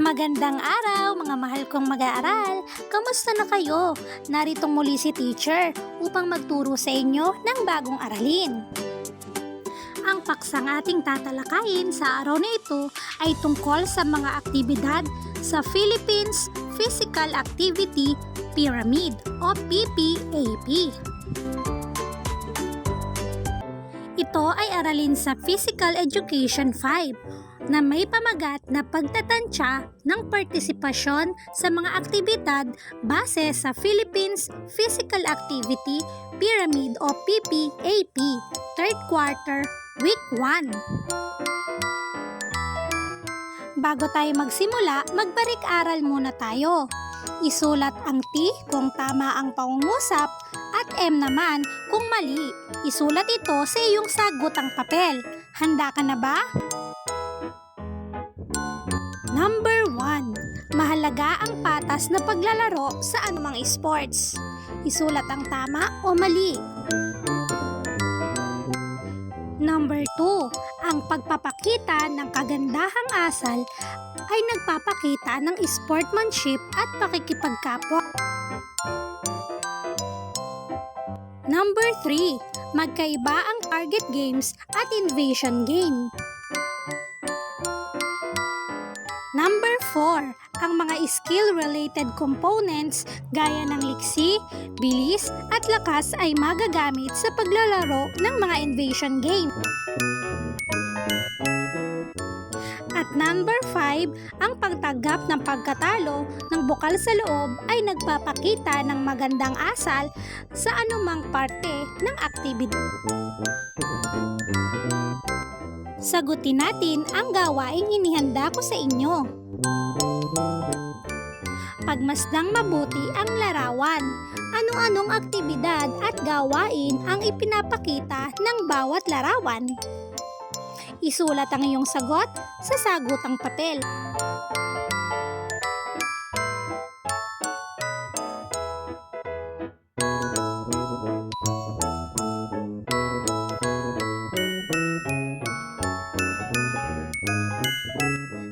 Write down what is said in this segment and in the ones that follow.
Magandang araw mga mahal kong mag-aaral. Kamusta na kayo? Narito muli si teacher upang magturo sa inyo ng bagong aralin. Ang paksang ating tatalakayin sa araw na ito ay tungkol sa mga aktibidad sa Philippines Physical Activity Pyramid o PPAP. Ito ay aralin sa Physical Education 5 na may pamagat na pagtatansya ng partisipasyon sa mga aktibidad base sa Philippines Physical Activity Pyramid o PPAP, 3rd quarter, week 1. Bago tayo magsimula, magbalik-aral muna tayo. Isulat ang T kung tama ang pangungusap at M naman kung mali. Isulat ito sa iyong sagutang papel. Handa ka na ba? Number 1. Mahalaga ang patas na paglalaro sa anumang sports. Isulat ang tama o mali. Number 2. Ang pagpapakita ng kagandahang asal ay nagpapakita ng sportsmanship at pakikipagkapwa. Number 3. Magkaiba ang target games at invasion game. Number 4. Ang mga skill-related components gaya ng liksi, bilis at lakas ay magagamit sa paglalaro ng mga invasion game. At number 5, ang pagtanggap ng pagkatalo ng bukal sa loob ay nagpapakita ng magandang asal sa anumang parte ng aktibidad. Sagutin natin ang gawaing inihanda ko sa inyo. Pagmasdang mabuti ang larawan. Ano-anong aktibidad at gawain ang ipinapakita ng bawat larawan? Isulat ang iyong sagot sa sagutang papel.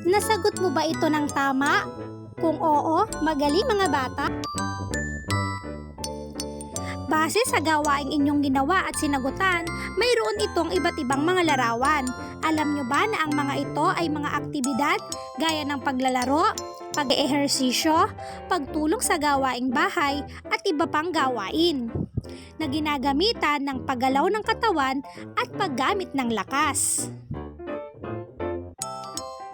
Nasagot mo ba ito ng tama? Kung oo, magaling mga bata. Base sa gawaing inyong ginawa at sinagutan, mayroon itong iba't ibang mga larawan. Alam nyo ba na ang mga ito ay mga aktibidad gaya ng paglalaro, pag-ehersisyo, pagtulong sa gawaing bahay at iba pang gawain na ginagamitan ng paggalaw ng katawan at paggamit ng lakas.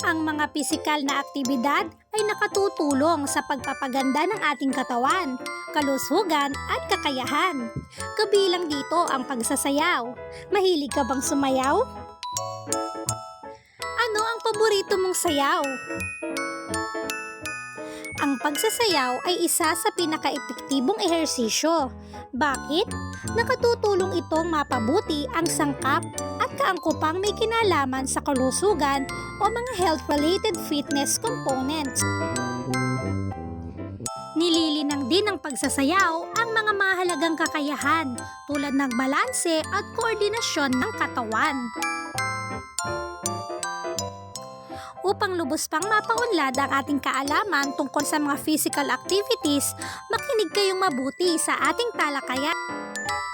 Ang mga pisikal na aktibidad ay nakatutulong sa pagpapaganda ng ating katawan, kalusugan at kakayahan. Kabilang dito ang pagsasayaw. Mahilig ka bang sumayaw? Ano ang paborito mong sayaw? Ang pagsasayaw ay isa sa pinaka-epektibong ehersisyo. Bakit? Nakatutulong itong mapabuti ang sangkap at kaangkupang may kinalaman sa kalusugan o mga health-related fitness components. Nililinang din ng pagsasayaw ang mga mahalagang kakayahan tulad ng balanse at koordinasyon ng katawan. Upang lubos pang mapaunlad ang ating kaalaman tungkol sa mga physical activities, makinig kayong mabuti sa ating talakayan.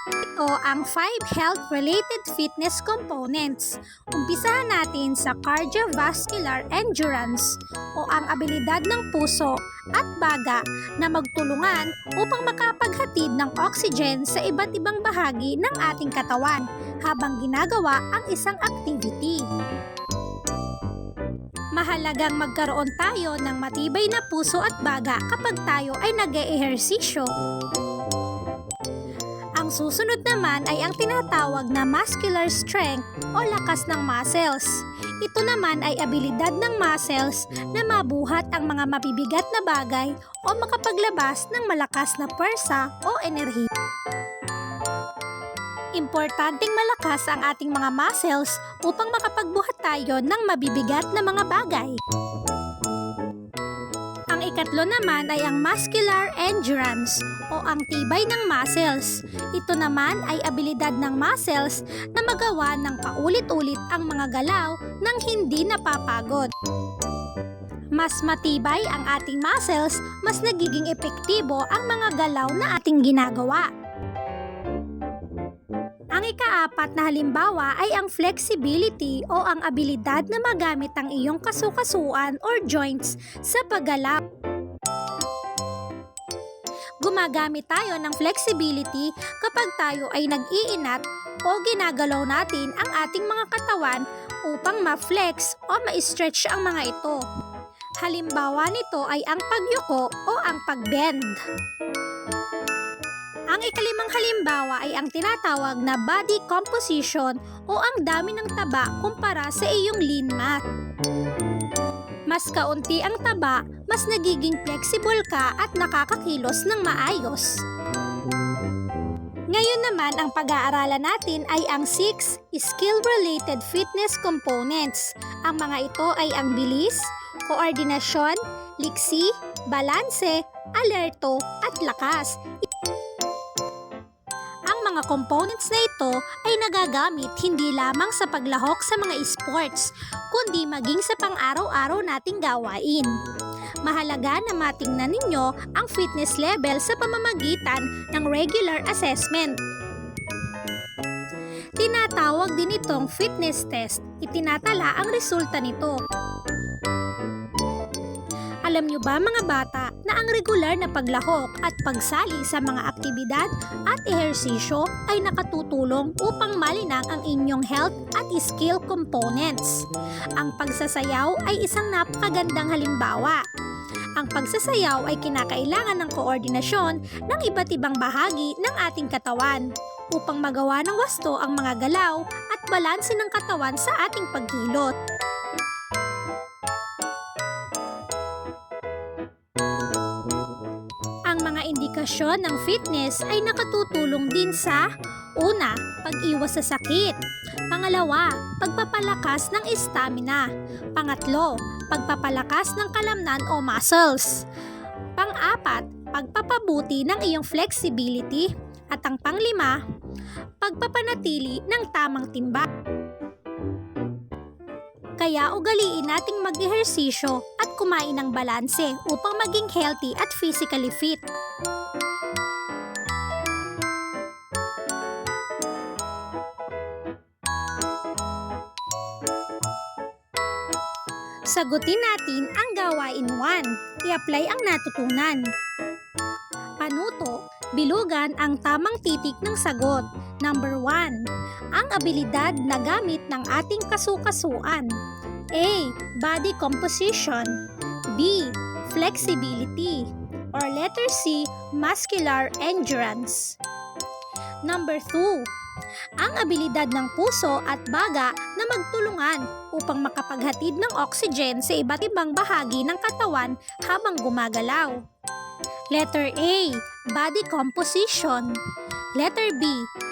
Ito ang 5 health-related fitness components. Umpisahan natin sa cardiovascular endurance o ang abilidad ng puso at baga na magtulungan upang makapaghatid ng oxygen sa iba't ibang bahagi ng ating katawan habang ginagawa ang isang activity. Mahalagang magkaroon tayo ng matibay na puso at baga kapag tayo ay nag-eehersisyo. Ang susunod naman ay ang tinatawag na muscular strength o lakas ng muscles. Ito naman ay abilidad ng muscles na mabuhat ang mga mabibigat na bagay o makapaglabas ng malakas na pwersa o enerhiya. Importanteng malakas ang ating mga muscles upang makapagbuhat tayo ng mabibigat na mga bagay. Ang Ang ikatlo naman ay ang muscular endurance o ang tibay ng muscles. Ito naman ay abilidad ng muscles na magawa ng paulit-ulit ang mga galaw nang hindi napapagod. Mas matibay ang ating muscles, mas nagiging epektibo ang mga galaw na ating ginagawa. Ang ikaapat na halimbawa ay ang flexibility o ang abilidad na magamit ang iyong kasukasuan or joints sa paggalaw. Gumagamit tayo ng flexibility kapag tayo ay nag-iinat o ginagalaw natin ang ating mga katawan upang ma-flex o ma-stretch ang mga ito. Halimbawa nito ay ang pagyuko o ang pag-bend. Ang ikalimang halimbawa ay ang tinatawag na body composition o ang dami ng taba kumpara sa iyong lean mass. Mas kaunti ang taba, mas nagiging flexible ka at nakakakilos ng maayos. Ngayon naman ang pag-aaralan natin ay ang 6 skill-related fitness components. Ang mga ito ay ang bilis, koordinasyon, liksi, balanse, alerto at lakas. Ang mga components na ito ay nagagamit hindi lamang sa paglahok sa mga sports, kundi maging sa pang-araw-araw nating gawain. Mahalaga na matingnan ninyo ang fitness level sa pamamagitan ng regular assessment. Tinatawag din itong fitness test. Itinatala ang resulta nito. Alam nyo ba mga bata na ang regular na paglahok at pagsali sa mga aktibidad at ehersisyo ay nakatutulong upang malinang ang inyong health at skill components? Ang pagsasayaw ay isang napakagandang halimbawa. Ang pagsasayaw ay kinakailangan ng koordinasyon ng iba't ibang bahagi ng ating katawan upang magawa ng wasto ang mga galaw at balanse ng katawan sa ating paghilot. Ang mga indikasyon ng fitness ay nakatutulong din sa una, pag-iwas sa sakit. Pangalawa, pagpapalakas ng stamina. Pangatlo, pagpapalakas ng kalamnan o muscles. Pang-apat, pagpapabuti ng iyong flexibility. At ang panglima, pagpapanatili ng tamang timbang. Kaya ugaliin nating mag-ehersisyo at kumain ng balanse upang maging healthy at physically fit. Sagutin natin ang gawain 1. I-apply ang natutunan. Panuto, bilugan ang tamang titik ng sagot. Number 1. Ang abilidad na gamit ng ating kasukasuan. A. Body composition. B. Flexibility. Or letter C. Muscular endurance. Number 2. Ang abilidad ng puso at baga na magtulungan upang makapaghatid ng oxygen sa iba't ibang bahagi ng katawan habang gumagalaw. Letter A. Body composition. Letter B.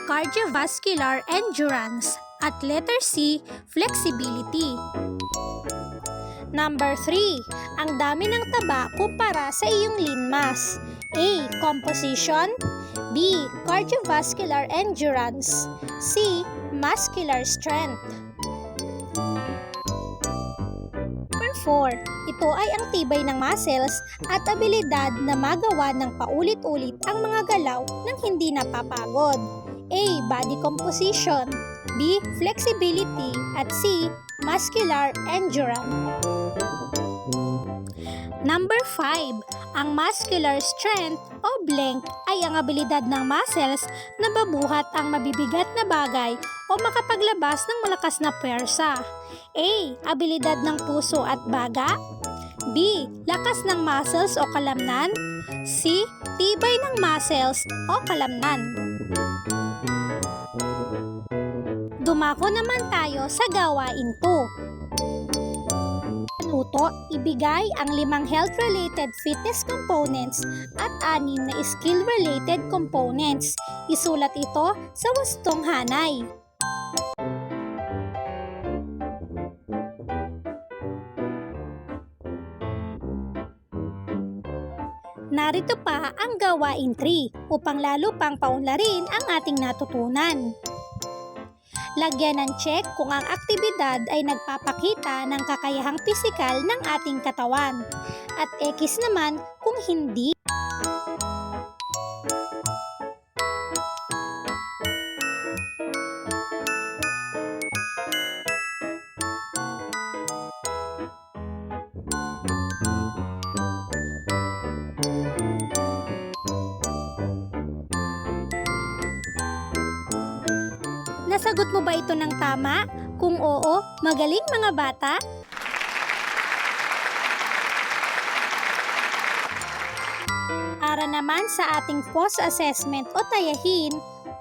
Cardiovascular endurance. At letter C. Flexibility. Number 3. Ang dami ng taba kumpara sa iyong lean mass. A. Composition. B. Cardiovascular endurance. C. Muscular strength. Number 4. Ito ay ang tibay ng muscles at abilidad na magawa ng paulit-ulit ang mga galaw nang hindi napapagod. A. Body composition. B. Flexibility. At C. Muscular endurance. Number 5. Ang muscular strength o blank ay ang abilidad ng muscles na mabuhat ang mabibigat na bagay o makapaglabas ng malakas na puwersa. A. Abilidad ng puso at baga. B. Lakas ng muscles o kalamnan. C. Tibay ng muscles o kalamnan. Dumako naman tayo sa gawain 2. Panuto, ibigay ang 5 health-related fitness components at 6 na skill-related components. Isulat ito sa wastong hanay. narito pa ang gawain 3 upang lalo pang paunlarin ang ating natutunan. Lagyan ng check kung ang aktibidad ay nagpapakita ng kakayahang pisikal ng ating katawan at X naman kung hindi. Nasagot mo ba ito ng tama? Kung oo, magaling mga bata! Para naman sa ating post-assessment o tayahin,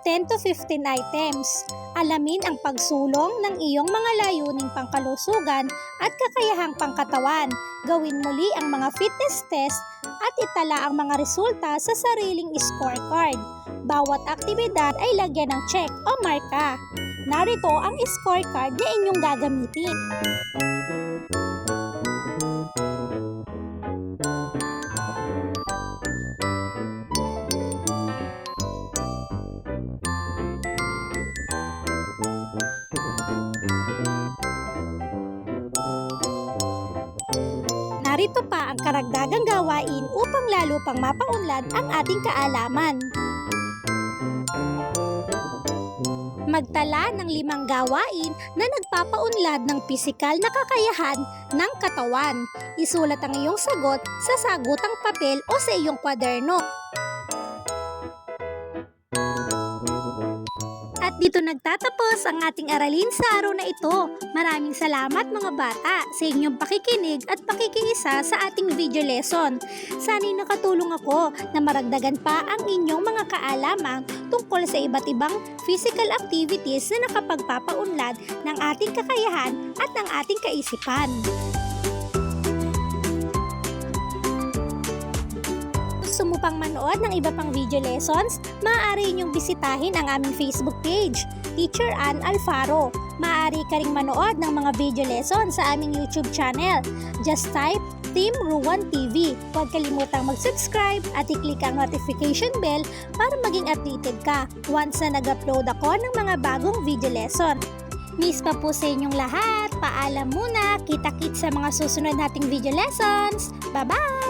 10 to 15 items. Alamin ang pagsulong ng iyong mga layuning pangkalusugan at kakayahang pangkatawan. Gawin muli ang mga fitness test at itala ang mga resulta sa sariling scorecard. Bawat aktibidad ay lagyan ng check o marka. Narito ang scorecard na inyong gagamitin. Narito pa ang karagdagang gawain upang lalo pang mapaunlad ang ating kaalaman. Magtala ng 5 gawain na nagpapaunlad ng pisikal na kakayahan ng katawan. Isulat ang iyong sagot sa sagutang papel o sa iyong kwaderno. At dito nagtatapos ang ating aralin sa araw na ito. Maraming salamat mga bata sa inyong pakikinig at pakikiisa sa ating video lesson. Sana'y nakatulong ako na maragdagan pa ang inyong mga kaalaman tungkol sa iba't ibang physical activities na nakapagpapaunlad ng ating kakayahan at ng ating kaisipan. Gusto mo pang manood ng iba pang video lessons? Maaari ninyong bisitahin ang aming Facebook page, Teacher Ann Alfaro. Maaari ka ring manood ng mga video lessons sa aming YouTube channel. Just type Team Ruan TV. Huwag kalimutang mag-subscribe at i-click ang notification bell para maging updated ka once na nag-upload ako ng mga bagong video lesson. Miss pa po sa inyong lahat. Paalam muna. Kita-kits sa mga susunod nating video lessons. Bye-bye!